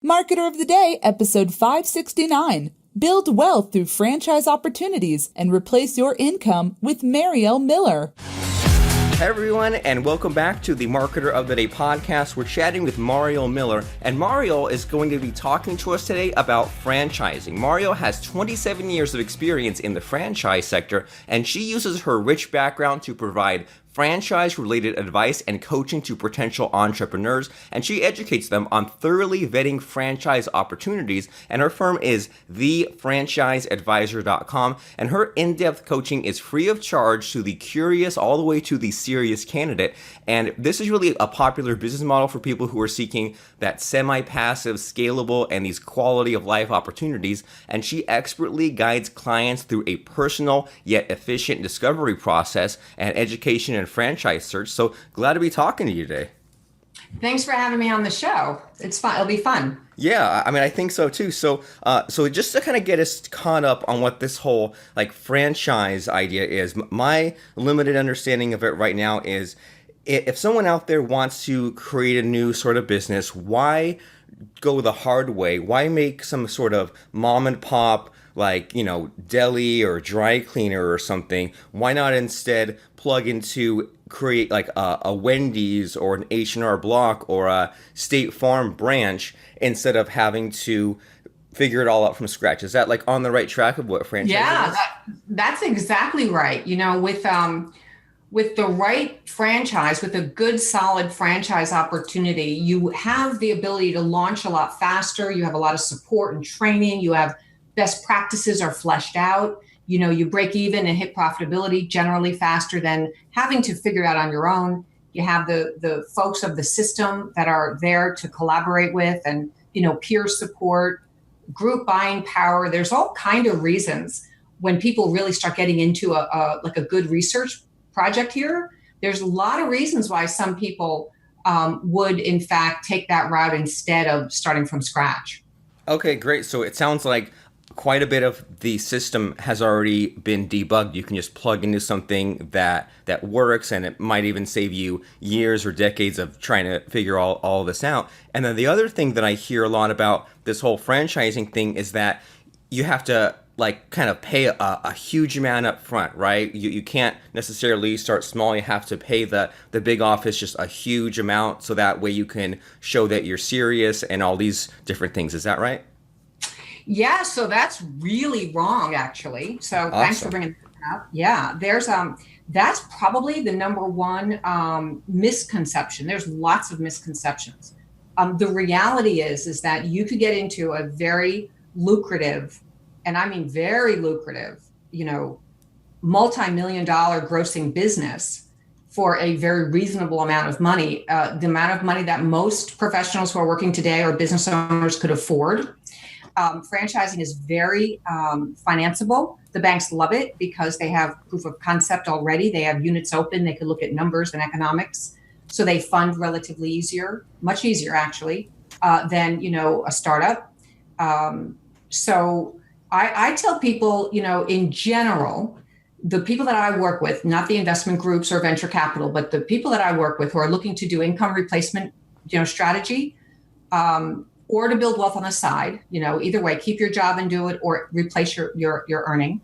Marketer of the Day, episode 569. Build wealth through franchise opportunities and replace your income with Mariel Miller. Hey everyone, and welcome back to the Marketer of the Day podcast. We're chatting with Mariel Miller, and Mariel is going to be talking to us today about franchising. Mariel has 27 years of experience in the franchise sector, and she uses her rich background to provide franchise-related advice and coaching to potential entrepreneurs, and she educates them on thoroughly vetting franchise opportunities, and her firm is thefranchiseadvisor.com, and her in-depth coaching is free of charge to the curious all the way to the serious candidate, and this is really a popular business model for people who are seeking that semi-passive, scalable, and these quality of life opportunities, and she expertly guides clients through a personal yet efficient discovery process and education and franchise search. So glad to be talking to you today. Thanks for having me on the show. It's fun. It'll be fun. Yeah, I mean, I think so too. So just to kind of get us caught up on what this whole franchise idea is, my limited understanding of it right now is if someone out there wants to create a new sort of business, why go the hard way? Why make some sort of mom and pop deli or dry cleaner or something? Why not instead plug into create a Wendy's or an H&R Block or a State Farm branch instead of having to figure it all out from scratch? Is that on the right track of what franchise is? Yeah, that's exactly right. With the right franchise, with a good, solid franchise opportunity, you have the ability to launch a lot faster. You have a lot of support and training. You have best practices are fleshed out. You break even and hit profitability generally faster than having to figure out on your own. You have the folks of the system that are there to collaborate with, and peer support, group buying power. There's all kind of reasons when people really start getting into a good research project here. There's a lot of reasons why some people would in fact take that route instead of starting from scratch. Okay, great. So it sounds like quite a bit of the system has already been debugged. You can just plug into something that works, and it might even save you years or decades of trying to figure all this out. And then the other thing that I hear a lot about this whole franchising thing is that you have to kind of pay a huge amount up front, right? You can't necessarily start small. You have to pay the big office just a huge amount, so that way you can show that you're serious and all these different things. Is that right? Yeah, so that's really wrong, actually. So awesome. Thanks for bringing that up. Yeah, that's probably the number one misconception. There's lots of misconceptions. The reality is that you could get into a very lucrative, and I mean very lucrative, multi-million-dollar grossing business for a very reasonable amount of money, the amount of money that most professionals who are working today or business owners could afford. Franchising is very financeable. The banks love it because they have proof of concept already. They have units open. They can look at numbers and economics. So they fund relatively much easier actually, than, a startup. So I tell people, in general, the people that I work with, not the investment groups or venture capital, but the people that I work with who are looking to do income replacement, strategy, or to build wealth on the side, either way, keep your job and do it, or replace your earning.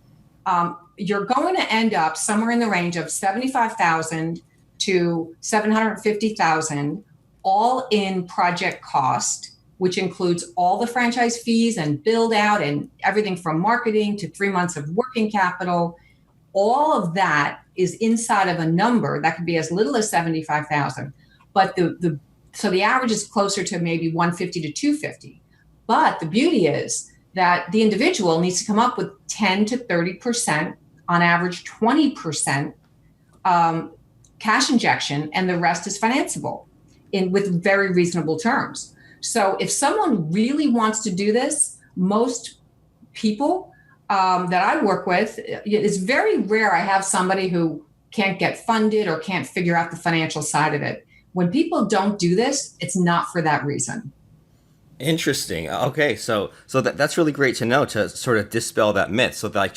You're going to end up somewhere in the range of $75,000 to $750,000, all in project cost, which includes all the franchise fees and build out and everything from marketing to 3 months of working capital. All of that is inside of a number that could be as little as $75,000, but so the average is closer to maybe $150 to $250. But the beauty is that the individual needs to come up with 10 to 30%, on average 20% cash injection, and the rest is financeable with very reasonable terms. So if someone really wants to do this, most people that I work with, it's very rare I have somebody who can't get funded or can't figure out the financial side of it. When people don't do this, it's not for that reason. Interesting. Okay, so that's really great to know, to sort of dispel that myth. So it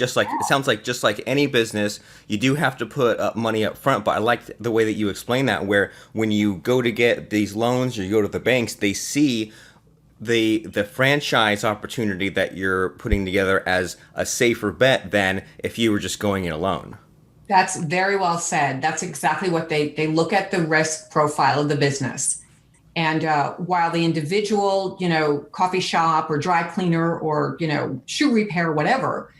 sounds like just like any business, you do have to put up money up front. But I like the way that you explain that, where when you go to get these loans or you go to the banks, they see the franchise opportunity that you're putting together as a safer bet than if you were just going it alone. That's very well said. That's exactly what they look at, the risk profile of the business. And while the individual, coffee shop or dry cleaner or, shoe repair, whatever,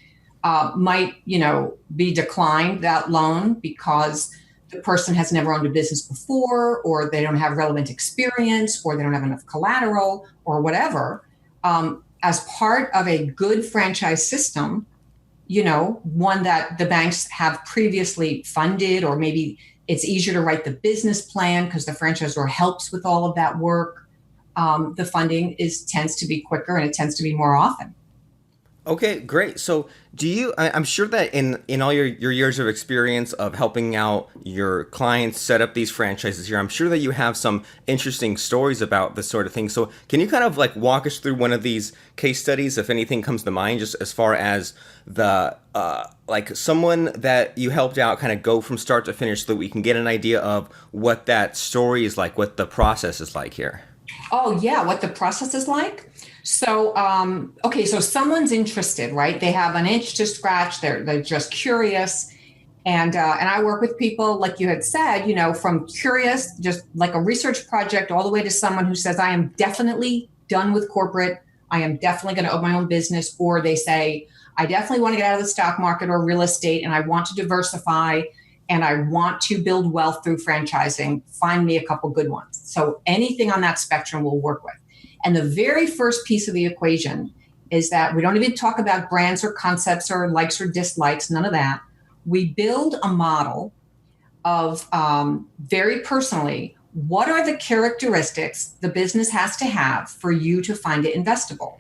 might, be declined that loan because the person has never owned a business before, or they don't have relevant experience, or they don't have enough collateral, or whatever. As part of a good franchise system, one that the banks have previously funded, or maybe it's easier to write the business plan because the franchisor helps with all of that work. The funding tends to be quicker, and it tends to be more often. Okay, great. So I'm sure that in all your years of experience of helping out your clients set up these franchises here, I'm sure that you have some interesting stories about this sort of thing. So can you kind of like walk us through one of these case studies, if anything comes to mind, just as far as the like someone that you helped out kind of go from start to finish so that we can get an idea of what that story is like, what the process is like here? Oh, yeah, what the process is like? So, so someone's interested, right? They have an itch to scratch. They're just curious. And I work with people, like you had said, from curious, just like a research project, all the way to someone who says, I am definitely done with corporate. I am definitely going to own my own business. Or they say, I definitely want to get out of the stock market or real estate, and I want to diversify, and I want to build wealth through franchising. Find me a couple good ones. So anything on that spectrum we'll work with. And the very first piece of the equation is that we don't even talk about brands or concepts or likes or dislikes, none of that. We build a model of very personally, what are the characteristics the business has to have for you to find it investable?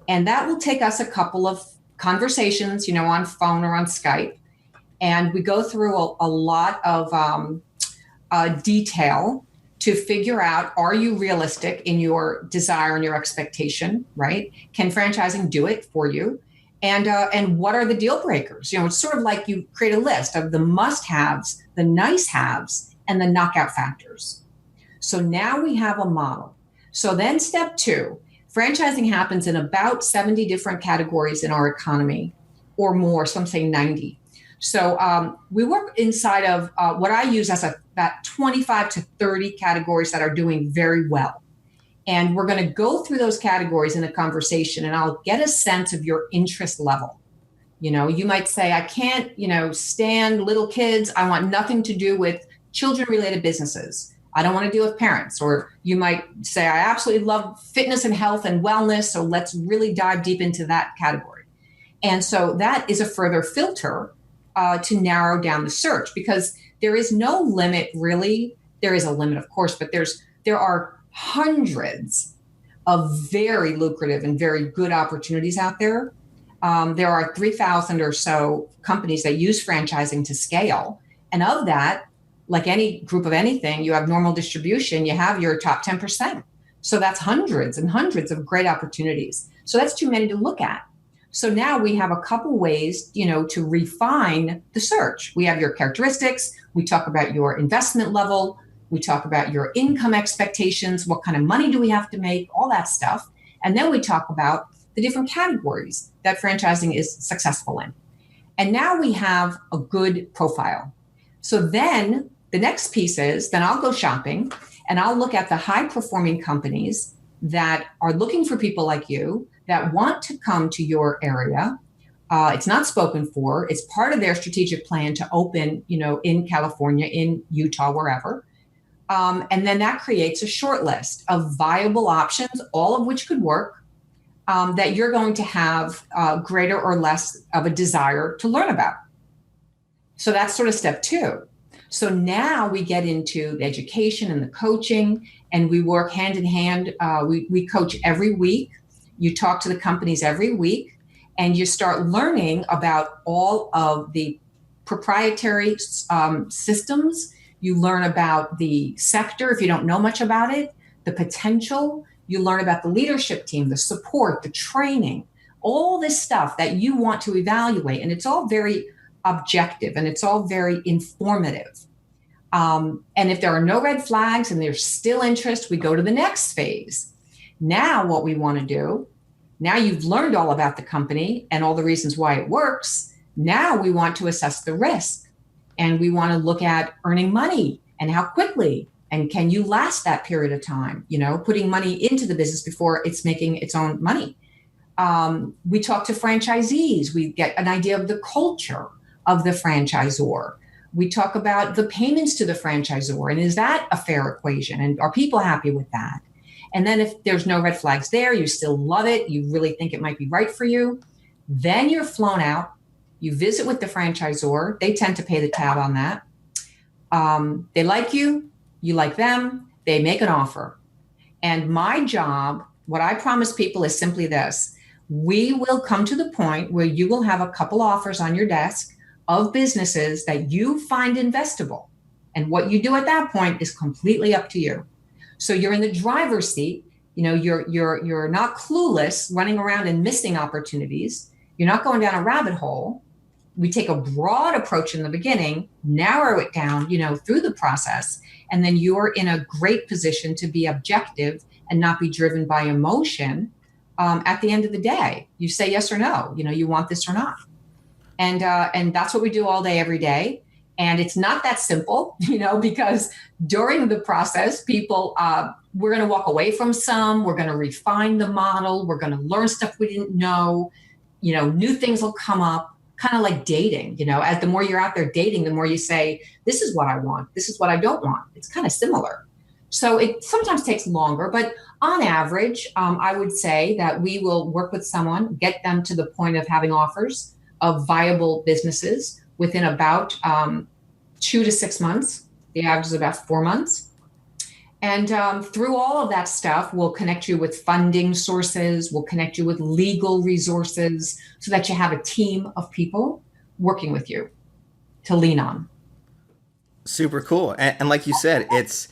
And that will take us a couple of conversations, on phone or on Skype. And we go through a lot of detail to figure out, are you realistic in your desire and your expectation, right? Can franchising do it for you? And what are the deal breakers? It's sort of like you create a list of the must-haves, the nice-haves, and the knockout factors. So now we have a model. So then step 2, franchising happens in about 70 different categories in our economy, or more, some say 90. So we work inside of what I use as about 25 to 30 categories that are doing very well. And we're going to go through those categories in a conversation, and I'll get a sense of your interest level. You might say, I can't, stand little kids. I want nothing to do with children-related businesses. I don't want to deal with parents. Or you might say, I absolutely love fitness and health and wellness. So let's really dive deep into that category. And so that is a further filter to narrow down the search, because there is no limit, really. There is a limit, of course, but there are hundreds of very lucrative and very good opportunities out there. There are 3,000 or so companies that use franchising to scale. And of that, like any group of anything, you have normal distribution, you have your top 10%. So that's hundreds and hundreds of great opportunities. So that's too many to look at. So now we have a couple ways, to refine the search. We have your characteristics. We talk about your investment level. We talk about your income expectations. What kind of money do we have to make? All that stuff. And then we talk about the different categories that franchising is successful in. And now we have a good profile. So then the next piece is, then I'll go shopping and I'll look at the high performing companies that are looking for people like you, that want to come to your area. It's not spoken for. It's part of their strategic plan to open, in California, in Utah, wherever. And then that creates a short list of viable options, all of which could work, that you're going to have greater or less of a desire to learn about. So that's sort of step 2. So now we get into the education and the coaching, and we work hand in hand. We coach every week. You talk to the companies every week, and you start learning about all of the proprietary systems. You learn about the sector if you don't know much about it, the potential. You learn about the leadership team, the support, the training, all this stuff that you want to evaluate. And it's all very objective and it's all very informative. And if there are no red flags and there's still interest, we go to the next phase. Now what we want to do, now you've learned all about the company and all the reasons why it works. Now we want to assess the risk, and we want to look at earning money and how quickly, and can you last that period of time, putting money into the business before it's making its own money. We talk to franchisees. We get an idea of the culture of the franchisor. We talk about the payments to the franchisor, and is that a fair equation? And are people happy with that? And then if there's no red flags there, you still love it, you really think it might be right for you, then you're flown out. You visit with the franchisor. They tend to pay the tab on that. They like you, you like them, they make an offer. And my job, what I promise people is simply this. We will come to the point where you will have a couple offers on your desk of businesses that you find investable. And what you do at that point is completely up to you. So you're in the driver's seat. You're not clueless, running around and missing opportunities. You're not going down a rabbit hole. We take a broad approach in the beginning, narrow it down, through the process, and then you're in a great position to be objective and not be driven by emotion. At the end of the day, you say yes or no. You want this or not, and that's what we do all day, every day. And it's not that simple, because during the process, people, we're going to walk away from some. We're going to refine the model. We're going to learn stuff we didn't know. New things will come up. Kind of like dating, as the more you're out there dating, the more you say, this is what I want. This is what I don't want. It's kind of similar. So it sometimes takes longer, but on average, I would say that we will work with someone, get them to the point of having offers of viable businesses within about 2 to 6 months. The average is about 4 months. And through all of that stuff, we'll connect you with funding sources. We'll connect you with legal resources so that you have a team of people working with you to lean on. Super cool. And like you said, it's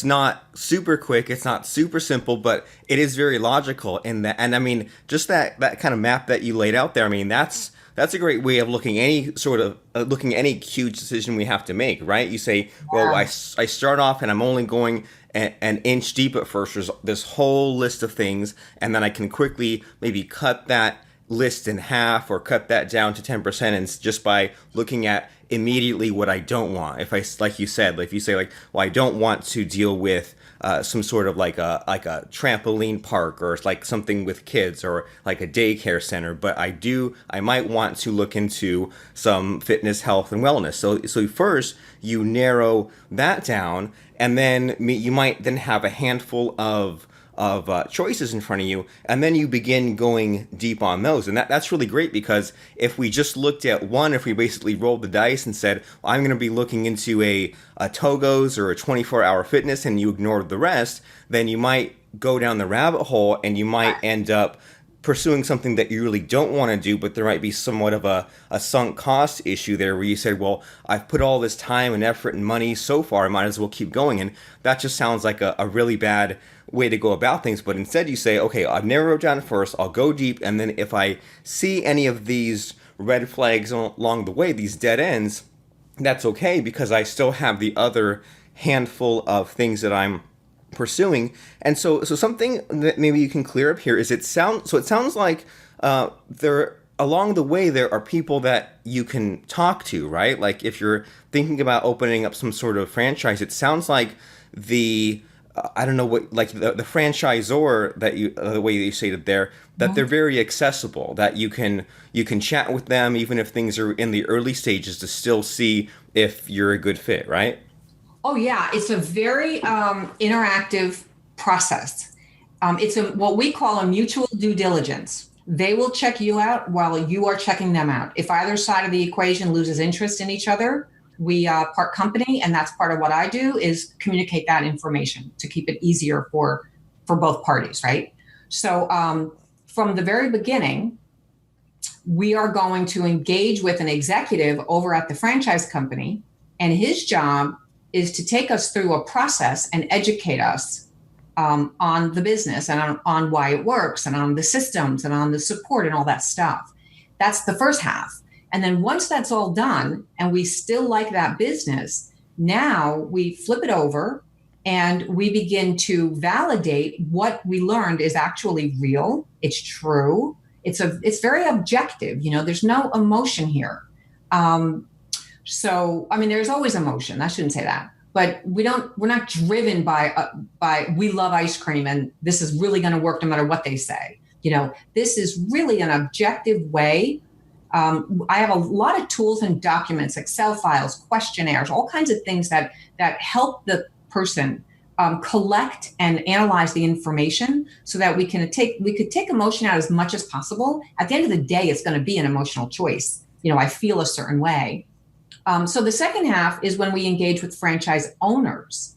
not super quick. It's not super simple, but it is very logical in that. And I mean, just that kind of map that you laid out there, I mean, that's a great way of looking any huge decision we have to make, right? You say, well, I start off and I'm only going an inch deep at first. There's this whole list of things, and then I can quickly maybe cut that list in half or cut that down to 10%, and just by looking at immediately what I don't want. If you say, well, I don't want to deal with some sort of like a trampoline park or like something with kids or like a daycare center, but I might want to look into some fitness, health, and wellness. So first you narrow that down, and then you might then have a handful of choices in front of you, and then you begin going deep on those. And that's really great, because if we just looked at one, if we basically rolled the dice and said, well, I'm going to be looking into a Togo's or a 24-hour fitness, and you ignored the rest, then you might go down the rabbit hole and you might end up pursuing something that you really don't want to do, but there might be somewhat of a sunk cost issue there where you said, well, I've put all this time and effort and money so far, I might as well keep going. And that just sounds like a really bad way to go about things. But instead you say, okay, I'll narrow it down first, I'll go deep, and then if I see any of these red flags along the way, these dead ends, that's okay, because I still have the other handful of things that I'm pursuing. And so something that maybe you can clear up here is it sounds like there along the way there are people that you can talk to, right? Like if you're thinking about opening up some sort of franchise, it sounds like the franchisor that the way that you stated there, that they're very accessible, that you can chat with them even if things are in the early stages to still see if you're a good fit, right? Oh yeah, it's a very interactive process. It's what we call a mutual due diligence. They will check you out while you are checking them out. If either side of the equation loses interest in each other, we part company, and that's part of what I do is communicate that information to keep it easier for both parties, right? So from the very beginning, we are going to engage with an executive over at the franchise company, and his job is to take us through a process and educate us on the business and on why it works and on the systems and on the support and all that stuff. That's the first half. And then once that's all done and we still like that business, now we flip it over and we begin to validate what we learned is actually real. It's true. It's very objective. There's no emotion here. There's always emotion. I shouldn't say that, but we're not driven by we love ice cream and this is really going to work no matter what they say. This is really an objective way. I have a lot of tools and documents, Excel files, questionnaires, all kinds of things that help the person collect and analyze the information so that we could take emotion out as much as possible. At the end of the day, it's going to be an emotional choice. I feel a certain way. So the second half is when we engage with franchise owners.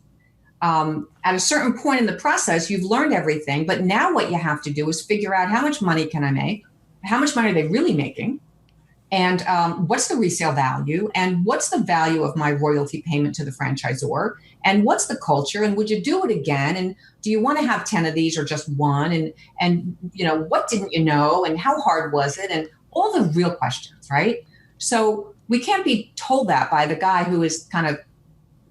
At a certain point in the process, you've learned everything, but now what you have to do is figure out how much money can I make? How much money are they really making? And what's the resale value? And what's the value of my royalty payment to the franchisor? And what's the culture? And would you do it again? And do you want to have 10 of these or just one? And what didn't you know? And how hard was it? And all the real questions, right? So we can't be told that by the guy who is kind of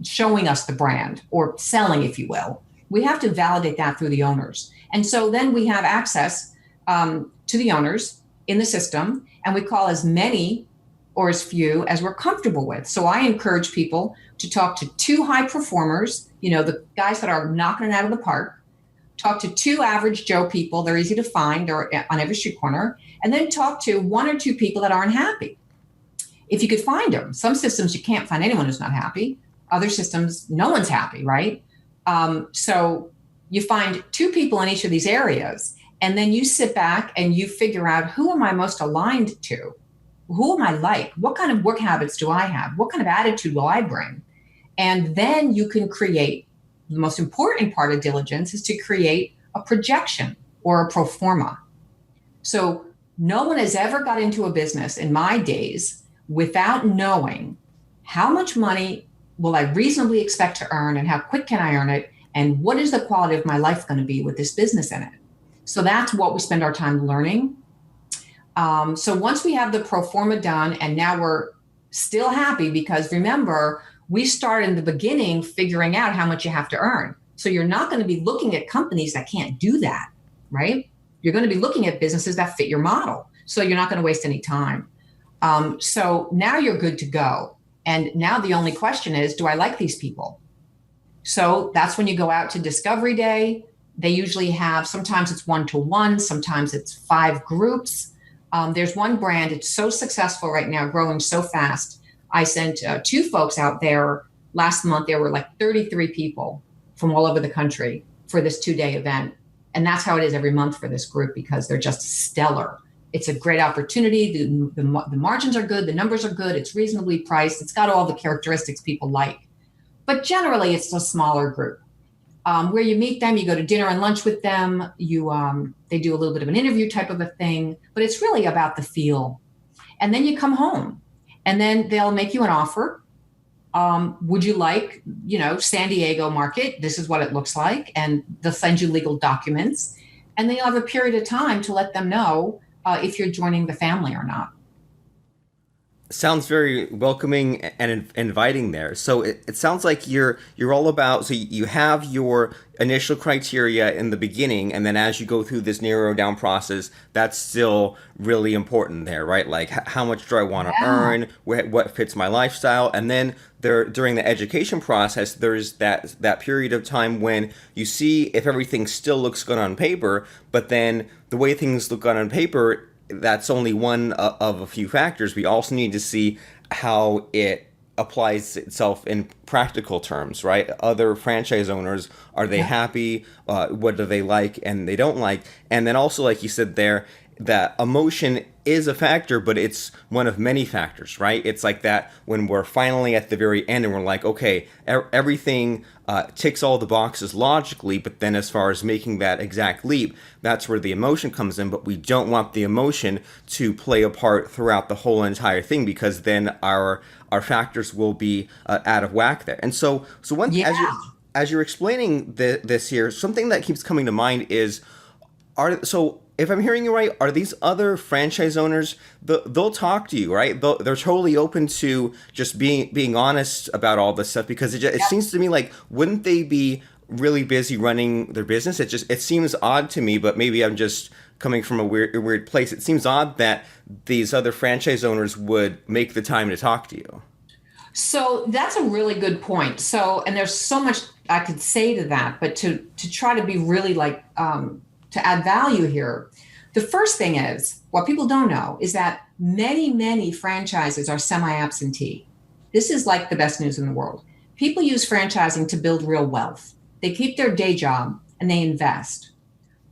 showing us the brand or selling, if you will. We have to validate that through the owners. And so then we have access to the owners in the system, and we call as many or as few as we're comfortable with. So I encourage people to talk to 2 high performers, the guys that are knocking it out of the park, talk to 2 average Joe people. They're easy to find. They're on every street corner. And then talk to 1 or 2 people that aren't happy. If you could find them. Some systems, you can't find anyone who's not happy. Other systems, no one's happy, right? So you find 2 people in each of these areas, and then you sit back and you figure out, who am I most aligned to? Who am I like? What kind of work habits do I have? What kind of attitude will I bring? And then you can create, the most important part of diligence is to create a projection or a pro forma. So no one has ever got into a business in my days without knowing how much money will I reasonably expect to earn and how quick can I earn it? And what is the quality of my life going to be with this business in it? So that's what we spend our time learning. So once we have the pro forma done, and now we're still happy, because remember, we start in the beginning figuring out how much you have to earn. So you're not going to be looking at companies that can't do that, right? You're going to be looking at businesses that fit your model. So you're not going to waste any time. So now you're good to go. And now the only question is, do I like these people? So that's when you go out to Discovery Day. They usually have, sometimes it's 1-to-1, sometimes it's 5 groups. There's one brand, it's so successful right now, growing so fast. I sent 2 folks out there last month. There were like 33 people from all over the country for this 2-day event. And that's how it is every month for this group, because they're just stellar. It's a great opportunity. The margins are good. The numbers are good. It's reasonably priced. It's got all the characteristics people like. But generally, it's a smaller group. Where you meet them, you go to dinner and lunch with them. They do a little bit of an interview type of a thing. But it's really about the feel. And then you come home. And then they'll make you an offer. Would you like, San Diego market? This is what it looks like. And they'll send you legal documents. And then you'll have a period of time to let them know if you're joining the family or not. Sounds very welcoming and inviting there. So it sounds like you're all about, so you have your initial criteria in the beginning, and then as you go through this narrow down process, that's still really important there, right? Like how much do I want to earn, what fits my lifestyle, and then during the education process, there's that period of time when you see if everything still looks good on paper, but then the way things look good on paper, that's only one of a few factors. We also need to see how it applies itself in practical terms, right? Other franchise owners, are they happy? What do they like and they don't like? And then also, like you said there, that emotion is a factor, but it's one of many factors, right? It's like that when we're finally at the very end and we're like, okay, everything ticks all the boxes logically, but then as far as making that exact leap, that's where the emotion comes in. But we don't want the emotion to play a part throughout the whole entire thing, because then our factors will be out of whack there. And so one as you're explaining this here, something that keeps coming to mind is, if I'm hearing you right, are these other franchise owners, they'll talk to you, right? They're totally open to just being honest about all this stuff, because it seems to me like, wouldn't they be really busy running their business? It seems odd to me, but maybe I'm just coming from a weird place. It seems odd that these other franchise owners would make the time to talk to you. So that's a really good point. So, and there's so much I could say to that, but to try to be really like, to add value here, the first thing is, what people don't know is that many franchises are semi-absentee. This is like the best news in the world. People use franchising to build real wealth. They keep their day job and they invest.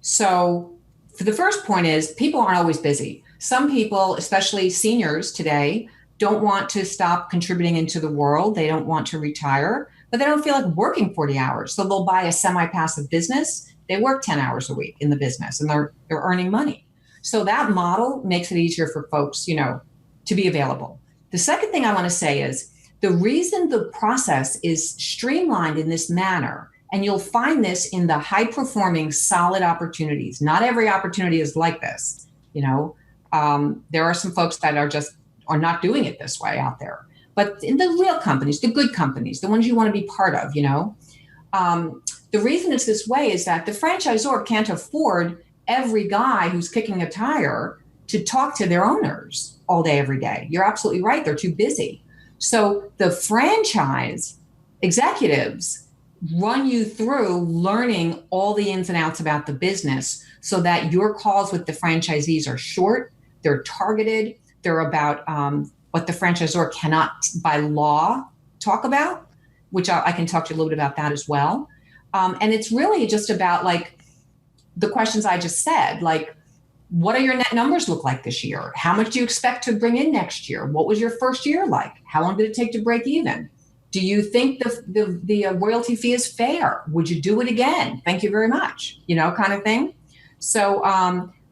So for the first point is, people aren't always busy. Some people, especially seniors today, don't want to stop contributing into the world. They don't want to retire, but they don't feel like working 40 hours. So they'll buy a semi-passive business. They work 10 hours a week in the business and they're earning money. So that model makes it easier for folks, to be available. The second thing I want to say is, the reason the process is streamlined in this manner, and you'll find this in the high-performing, solid opportunities. Not every opportunity is like this. There are some folks that are not doing it this way out there. But in the real companies, the good companies, the ones you want to be part of, the reason it's this way is that the franchisor can't afford every guy who's kicking a tire to talk to their owners all day, every day. You're absolutely right. They're too busy. So the franchise executives run you through learning all the ins and outs about the business, so that your calls with the franchisees are short, they're targeted, they're about what the franchisor cannot by law talk about, which I can talk to you a little bit about that as well. And it's really just about like the questions I just said, like, what are your net numbers look like this year? How much do you expect to bring in next year? What was your first year like? How long did it take to break even? Do you think the royalty fee is fair? Would you do it again? Thank you very much, kind of thing. So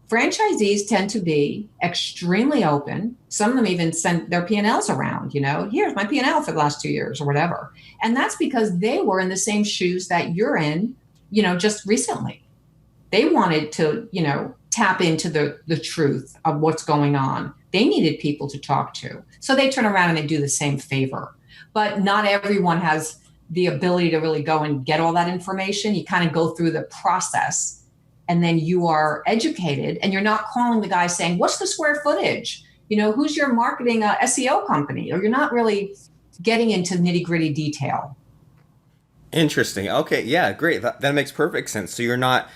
franchisees tend to be extremely open. Some of them even send their P&Ls around, here's my P&L for the last 2 years or whatever. And that's because they were in the same shoes that you're in, just recently. They wanted to, tap into the truth of what's going on. They needed people to talk to. So they turn around and they do the same favor. But not everyone has the ability to really go and get all that information. You kind of go through the process, and then you are educated, and you're not calling the guy saying, what's the square footage? Who's your marketing SEO company? Or you're not really getting into nitty gritty detail. Interesting. Okay. Yeah. Great. That makes perfect sense. So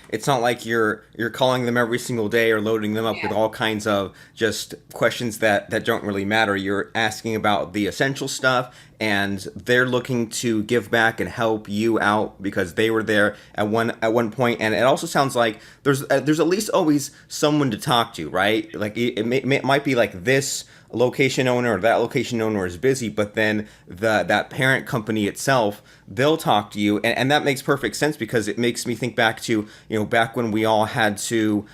it's not like you're calling them every single day or loading them up with all kinds of just questions that don't really matter. You're asking about the essential stuff, and they're looking to give back and help you out because they were there at one point. And it also sounds like there's at least always someone to talk to, right? Like it might be like this location owner or that location owner is busy, but then that parent company itself, they'll talk to you, and that makes perfect sense, because it makes me think back to back when we all had to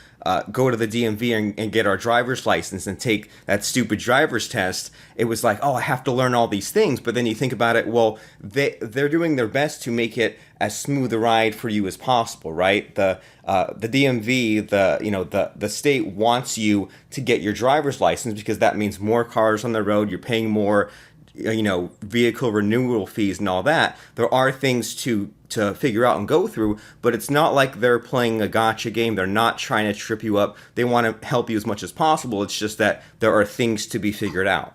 go to the DMV and get our driver's license and take that stupid driver's test. It was like, oh, I have to learn all these things. But then you think about it, well, they're doing their best to make it as smooth a ride for you as possible, right? The DMV, the state wants you to get your driver's license, because that means more cars on the road. You're paying more, vehicle renewal fees and all that. There are things to figure out and go through, but it's not like they're playing a gotcha game. They're not trying to trip you up. They want to help you as much as possible. It's just that there are things to be figured out.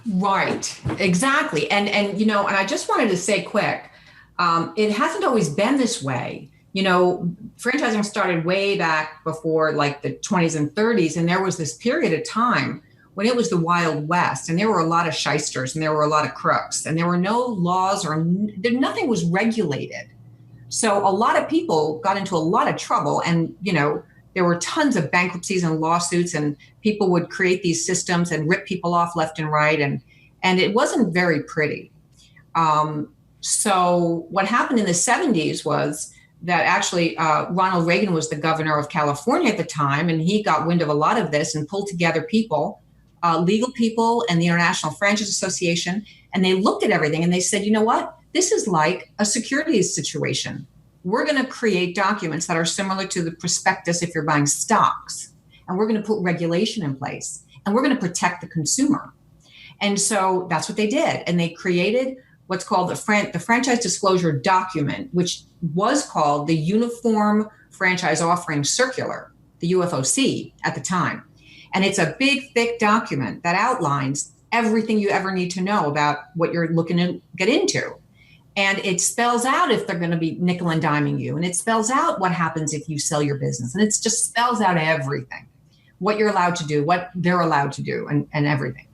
Right. Exactly. And I just wanted to say quick, it hasn't always been this way. Franchising started way back before like the 20s and 30s. And there was this period of time when it was the Wild West, and there were a lot of shysters and there were a lot of crooks, and there were no laws nothing was regulated. So a lot of people got into a lot of trouble, and, there were tons of bankruptcies and lawsuits, and people would create these systems and rip people off left and right. And it wasn't very pretty. So what happened in the 70s was that actually Ronald Reagan was the governor of California at the time, and he got wind of a lot of this and pulled together people, legal people and the International Franchise Association, and they looked at everything and they said, you know what? This is like a securities situation. we're going to create documents that are similar to the prospectus if you're buying stocks. And we're going to put regulation in place. And we're going to protect the consumer. And so that's what they did. And they created what's called the franchise disclosure document, which was called the Uniform Franchise Offering Circular, the UFOC at the time. And it's a big, thick document that outlines everything you ever need to know about what you're looking to get into. And it spells out if they're going to be nickel and diming you. And it spells out what happens if you sell your business. And it just spells out everything, what you're allowed to do, what they're allowed to do, and everything.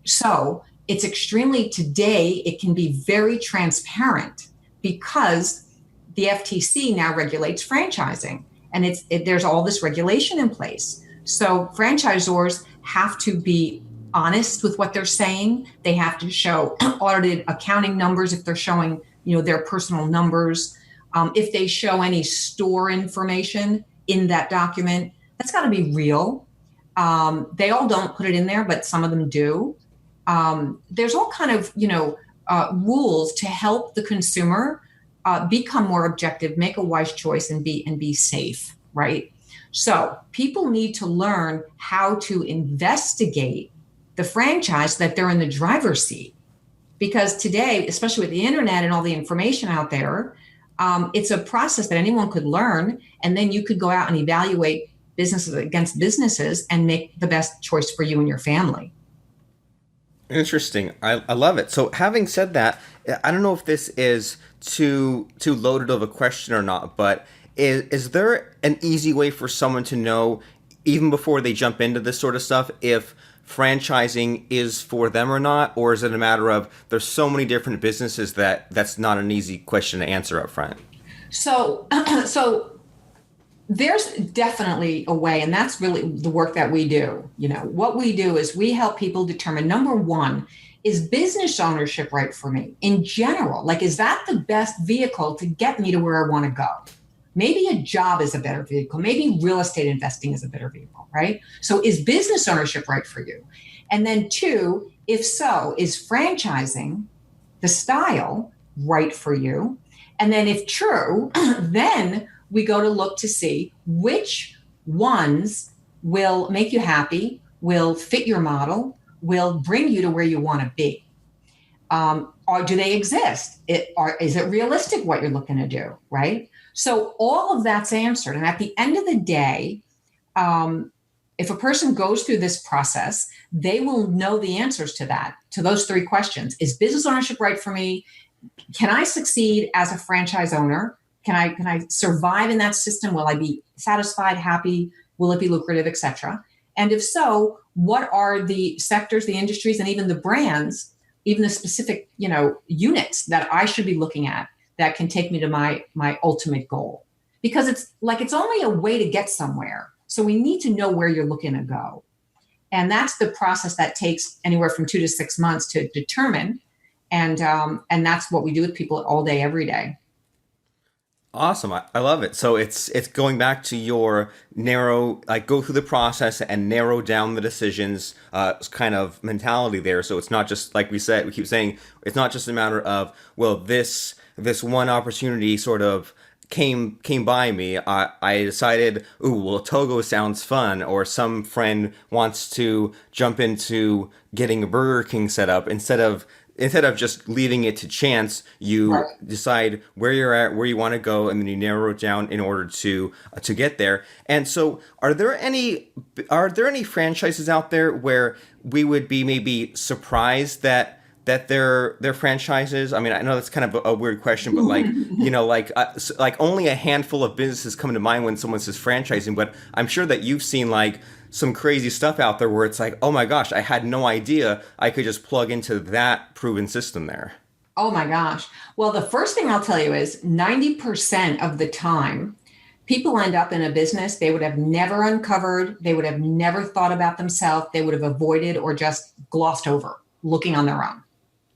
So it's extremely, today, it can be very transparent because the FTC now regulates franchising. And there's all this regulation in place. So franchisors have to be honest with what they're saying. They have to show audited accounting numbers if they're showing, their personal numbers. If they show any store information in that document, that's got to be real. They all don't put it in there, but some of them do. There's all kind of, rules to help the consumer become more objective, make a wise choice, and be safe, right? So people need to learn how to investigate the franchise so that they're in the driver's seat. Because today, especially with the internet and all the information out there, it's a process that anyone could learn. And then you could go out and evaluate businesses against businesses and make the best choice for you and your family. Interesting. I love it. So having said that, I don't know if this is too loaded of a question or not, but is there an easy way for someone to know, even before they jump into this sort of stuff, if franchising is for them or not? Or is it a matter of there's so many different businesses that's not an easy question to answer up front? So there's definitely a way, and that's really the work that we do. What we do is we help people determine, number one, is business ownership right for me in general? Like, is that the best vehicle to get me to where I want to go? Maybe a job is a better vehicle. Maybe real estate investing is a better vehicle, right? So is business ownership right for you? And then two, if so, is franchising the style right for you? And then if true, then we go to look to see which ones will make you happy, will fit your model, will bring you to where you want to be. Or do they exist? Is it realistic what you're looking to do, right? So all of that's answered. And at the end of the day, if a person goes through this process, they will know the answers to those three questions. Is business ownership right for me? Can I succeed as a franchise owner? Can I survive in that system? Will I be satisfied, happy? Will it be lucrative, et cetera? And if so, what are the sectors, the industries, and even the brands, even the specific, units that I should be looking at that can take me to my ultimate goal? Because it's only a way to get somewhere. So we need to know where you're looking to go. And that's the process that takes anywhere from 2 to 6 months to determine. And that's what we do with people all day, every day. Awesome. I love it. So it's going back to your narrow, go through the process and narrow down the decisions kind of mentality there. So it's not just, like we keep saying, it's not just a matter of, well, this one opportunity sort of came by me. I decided, Togo sounds fun, or some friend wants to jump into getting a Burger King set up. Instead of just leaving it to chance, you decide where you're at, where you want to go, and then you narrow it down in order to get there. And so, are there any franchises out there where we would be maybe surprised that they're franchises? I mean, I know that's kind of a weird question, but like only a handful of businesses come to mind when someone says franchising. But I'm sure that you've seen some crazy stuff out there where it's like, oh my gosh, I had no idea I could just plug into that proven system there. Oh my gosh. Well, the first thing I'll tell you is 90% of the time, people end up in a business they would have never uncovered, they would have never thought about themselves, they would have avoided or just glossed over looking on their own.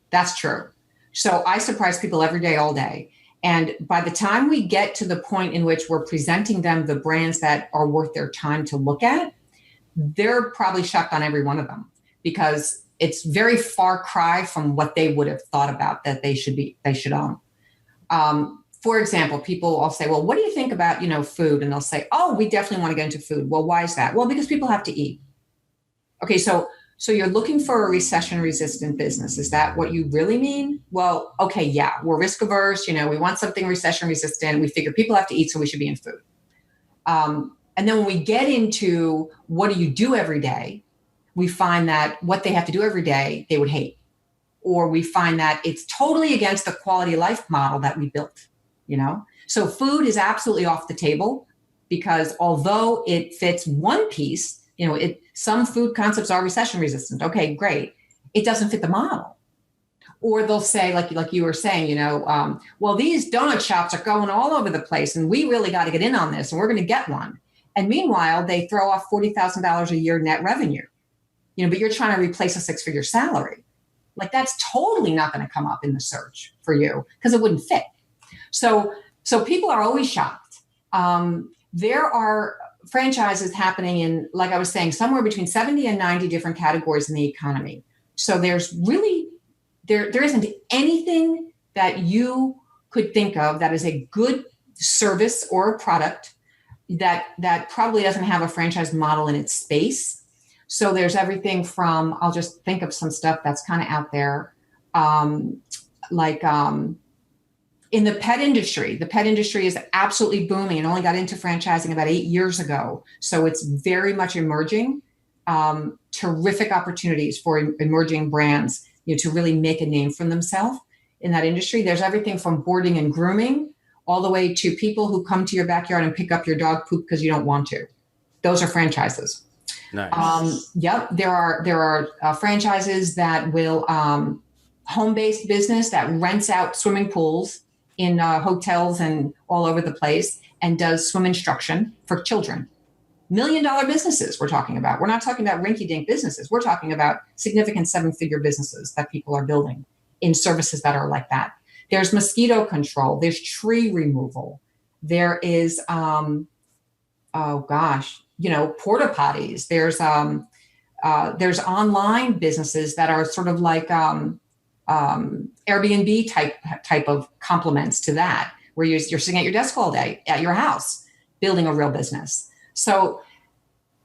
That's true. So I surprise people every day, all day. And by the time we get to the point in which we're presenting them the brands that are worth their time to look at, they're probably shocked on every one of them, because it's very far cry from what they would have thought about that they should own. for example, people will say, well, what do you think about, food? And they'll say, oh, we definitely want to get into food. Well, why is that? Well, because people have to eat. Okay, so you're looking for a recession resistant business. Is that what you really mean? Well, okay, yeah, we're risk averse. We want something recession resistant. We figure people have to eat, so we should be in food. And then when we get into what do you do every day, we find that what they have to do every day, they would hate. Or we find that it's totally against the quality of life model that we built, So food is absolutely off the table because although it fits one piece, some food concepts are recession resistant. Okay, great. It doesn't fit the model. Or they'll say, like you were saying, well, these donut shops are going all over the place and we really got to get in on this and we're going to get one. And meanwhile, they throw off $40,000 a year net revenue, but you're trying to replace a six-figure salary. Like that's totally not going to come up in the search for you because it wouldn't fit. So people are always shocked. There are franchises happening in, like I was saying, somewhere between 70 and 90 different categories in the economy. So there's really, there isn't anything that you could think of that is a good service or a product that probably doesn't have a franchise model in its space. So there's everything from, I'll just think of some stuff that's kind of out there, in the pet industry is absolutely booming and only got into franchising about 8 years ago. So it's very much emerging. Terrific opportunities for emerging brands, to really make a name for themselves in that industry. There's everything from boarding and grooming all the way to people who come to your backyard and pick up your dog poop because you don't want to. Those are franchises. Nice. Yep. There are franchises that will home-based business that rents out swimming pools in hotels and all over the place and does swim instruction for children. $1 million businesses we're talking about. We're not talking about rinky-dink businesses. We're talking about significant seven-figure businesses that people are building in services that are like that. There's mosquito control. There's tree removal. There is, porta potties. There's online businesses that are sort of like Airbnb type of complements to that, where you're sitting at your desk all day at your house, building a real business. So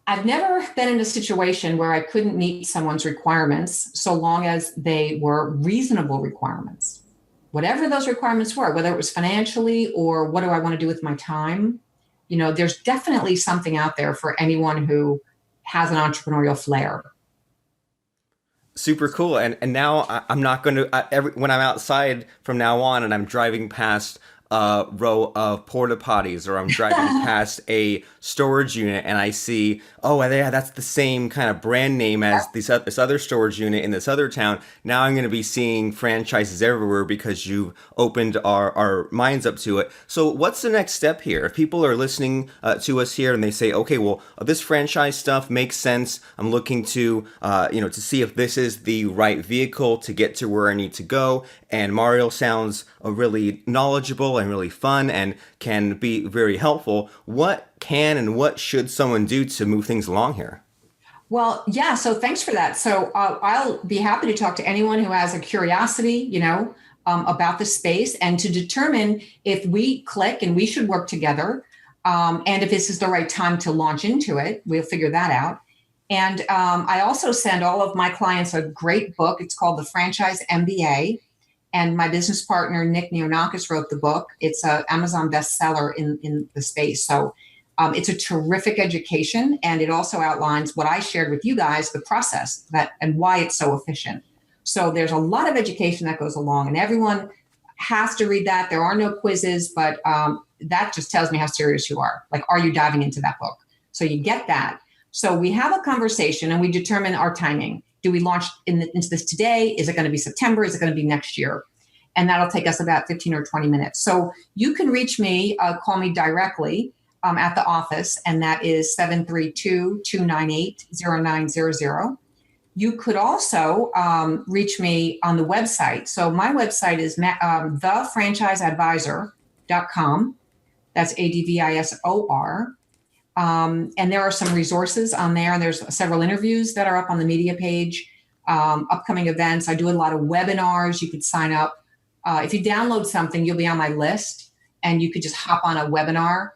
I've never been in a situation where I couldn't meet someone's requirements so long as they were reasonable requirements. Whatever those requirements were, whether it was financially or what do I want to do with my time, there's definitely something out there for anyone who has an entrepreneurial flair. Super cool. And now I'm not going to, when I'm outside from now on and I'm driving past a row of porta potties or I'm driving past a storage unit and I see, oh, yeah, that's the same kind of brand name as this other storage unit in this other town. Now I'm going to be seeing franchises everywhere because you've opened our minds up to it. So what's the next step here? If people are listening to us here and they say, okay, well, this franchise stuff makes sense. I'm looking to, to see if this is the right vehicle to get to where I need to go. And Mariel sounds really knowledgeable and really fun and can be very helpful. What can and what should someone do to move things along here? Well, yeah. So thanks for that. So I'll be happy to talk to anyone who has a curiosity, about the space and to determine if we click and we should work together. And if this is the right time to launch into it, we'll figure that out. And I also send all of my clients a great book. It's called The Franchise MBA. And my business partner, Nick Neonakis, wrote the book. It's an Amazon bestseller in the space. So it's a terrific education. And it also outlines what I shared with you guys, the process and why it's so efficient. So there's a lot of education that goes along and everyone has to read that. There are no quizzes, but that just tells me how serious you are. Like, are you diving into that book? So you get that. So we have a conversation and we determine our timing. Do we launch into this today? Is it going to be September? Is it going to be next year? And that'll take us about 15 or 20 minutes. So you can reach me, call me directly at the office, and that is 732-298-0900. You could also reach me on the website. So my website is thefranchiseadvisor.com. That's ADVISOR. And there are some resources on there, and there's several interviews that are up on the media page, upcoming events. I do a lot of webinars. You could sign up. If you download something, you'll be on my list. and you could just hop on a webinar.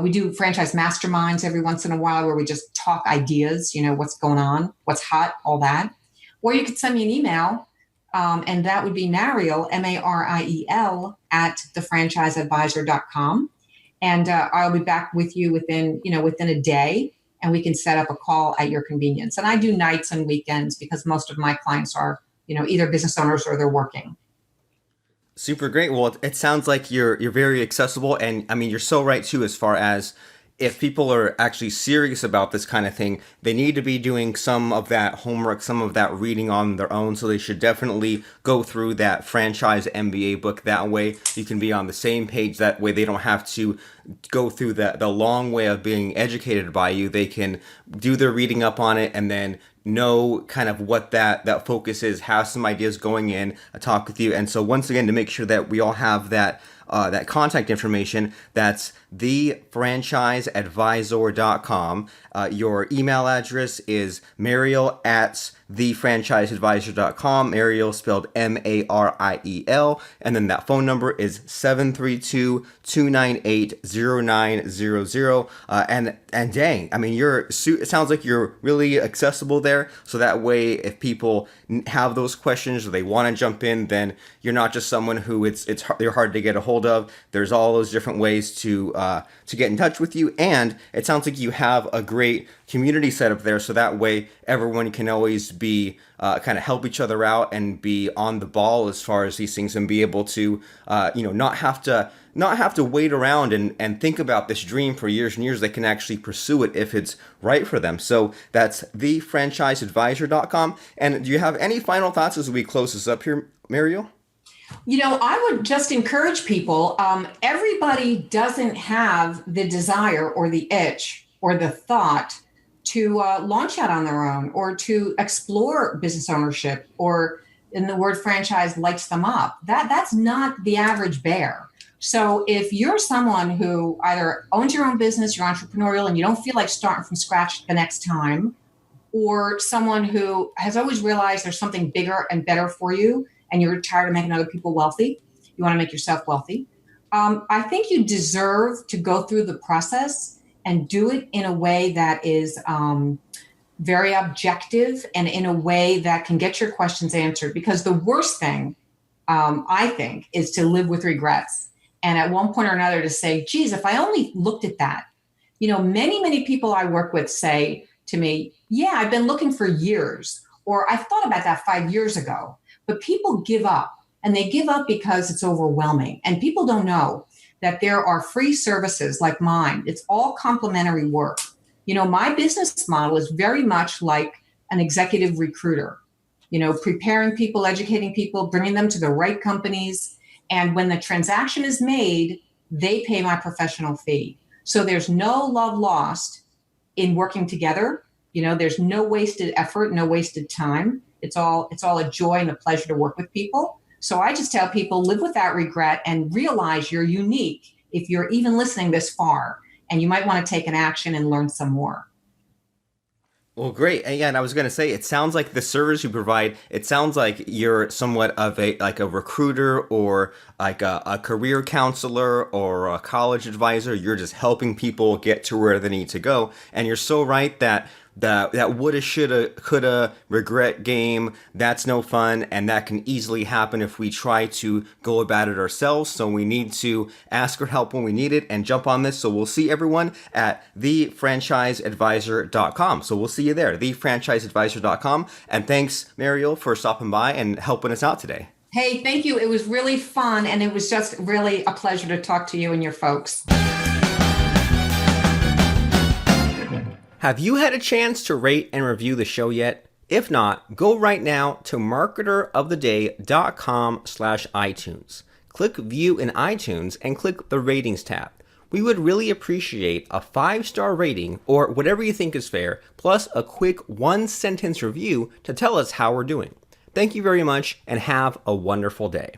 We do franchise masterminds every once in a while where we just talk ideas, what's going on, what's hot, all that. Or you could send me an email, and that would be Mariel, Mariel, at thefranchiseadvisor.com. And I'll be back with you within a day, and we can set up a call at your convenience. And I do nights and weekends because most of my clients are, either business owners or they're working. Super great. Well, it sounds like you're very accessible, and I mean, you're so right too, as far as if people are actually serious about this kind of thing, they need to be doing some of that homework, some of that reading on their own. So they should definitely go through that franchise MBA book. That way you can be on the same page. That way they don't have to go through the long way of being educated by you. They can do their reading up on it and then know kind of what that focus is, have some ideas going in, talk with you. And so once again, to make sure that we all have that contact information, that's thefranchiseadvisor.com. Your email address is Mariel at thefranchiseadvisor.com. Mariel spelled Mariel. And then that phone number is 732-298-0900. And dang, I mean, it sounds like you're really accessible there. So that way, if people have those questions or they want to jump in, then you're not just someone who they're hard to get a hold of. There's all those different ways to get in touch with you. And it sounds like you have a great community set up there, so that way everyone can always be kind of help each other out and be on the ball as far as these things, and be able to not have to wait around and think about this dream for years and years. They can actually pursue it if it's right for them. So that's thefranchiseadvisor.com. And do you have any final thoughts as we close this up here, Mariel? I would just encourage people. Everybody doesn't have the desire or the itch or the thought to launch out on their own, or to explore business ownership, or in the word franchise lights them up. That's not the average bear. So if you're someone who either owns your own business, you're entrepreneurial, and you don't feel like starting from scratch the next time, or someone who has always realized there's something bigger and better for you, and you're tired of making other people wealthy, you want to make yourself wealthy, I think you deserve to go through the process and do it in a way that is very objective, and in a way that can get your questions answered. Because the worst thing, I think, is to live with regrets. And at one point or another to say, geez, if I only looked at that. Many, many people I work with say to me, yeah, I've been looking for years, or I thought about that 5 years ago. But people give up, and they give up because it's overwhelming. And people don't know that there are free services like mine. It's all complimentary work. My business model is very much like an executive recruiter, preparing people, educating people, bringing them to the right companies. And when the transaction is made, they pay my professional fee. So there's no love lost in working together. There's no wasted effort, no wasted time. It's all a joy and a pleasure to work with people. So I just tell people, live without regret and realize you're unique if you're even listening this far, and you might want to take an action and learn some more. Well, great. And I was going to say, it sounds like the service you provide, it sounds like you're somewhat of a recruiter, or like a career counselor, or a college advisor. You're just helping people get to where they need to go. And you're so right that woulda, shoulda, coulda, regret game, that's no fun, and that can easily happen if we try to go about it ourselves. So we need to ask for help when we need it and jump on this. So we'll see everyone at thefranchiseadvisor.com. So we'll see you there, thefranchiseadvisor.com. And thanks, Mariel, for stopping by and helping us out today. Hey, thank you. It was really fun, and it was just really a pleasure to talk to you and your folks. Have you had a chance to rate and review the show yet? If not, go right now to marketeroftheday.com/iTunes. Click View in iTunes and click the Ratings tab. We would really appreciate a 5-star rating, or whatever you think is fair, plus a quick 1-sentence review to tell us how we're doing. Thank you very much, and have a wonderful day.